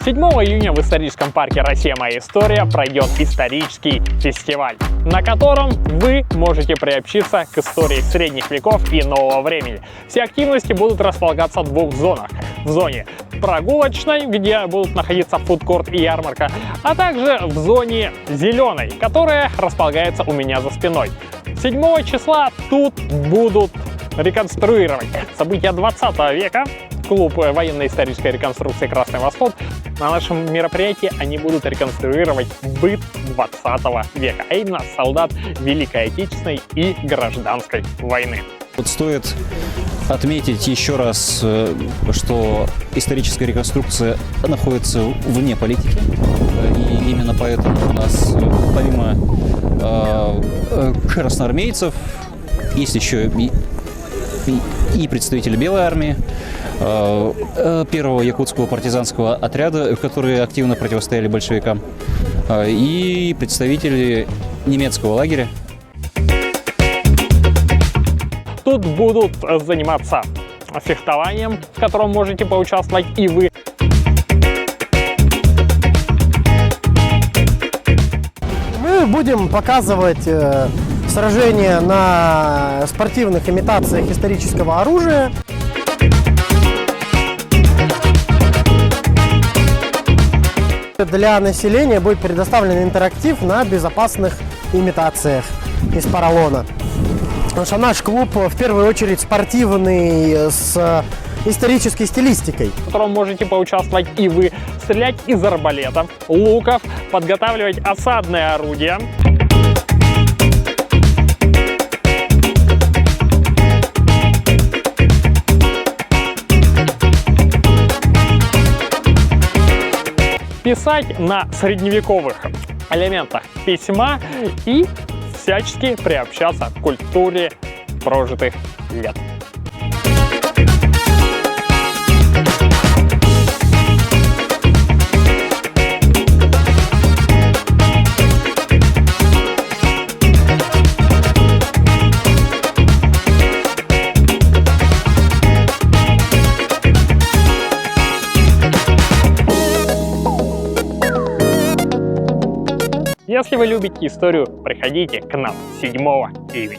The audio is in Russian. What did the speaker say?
7 июня в историческом парке «Россия. Моя история» пройдет исторический фестиваль, на котором вы можете приобщиться к истории средних веков и нового времени. Все активности будут располагаться в двух зонах. В зоне прогулочной, где будут находиться фудкорт и ярмарка, а также в зоне зеленой, которая располагается у меня за спиной. 7 числа тут будут реконструировать события 20 века. Клуб военно-исторической реконструкции «Красный Восход». На нашем мероприятии они будут реконструировать быт 20 века, а именно солдат Великой Отечественной и Гражданской войны. Вот стоит отметить еще раз, что историческая реконструкция находится вне политики. И именно поэтому у нас помимо красноармейцев есть еще и представители Белой армии, первого якутского партизанского отряда, которые активно противостояли большевикам, и представители немецкого лагеря. Тут будут заниматься фехтованием, в котором можете поучаствовать и вы. Мы будем показывать сражения на спортивных имитациях исторического оружия. Для населения будет предоставлен интерактив на безопасных имитациях из поролона. Потому что наш клуб в первую очередь спортивный, с исторической стилистикой. В котором можете поучаствовать и вы. Стрелять из арбалета, луков, подготавливать осадные орудия. Писать на средневековых элементах письма и всячески приобщаться к культуре прожитых лет. Если вы любите историю, приходите к нам 7 июня.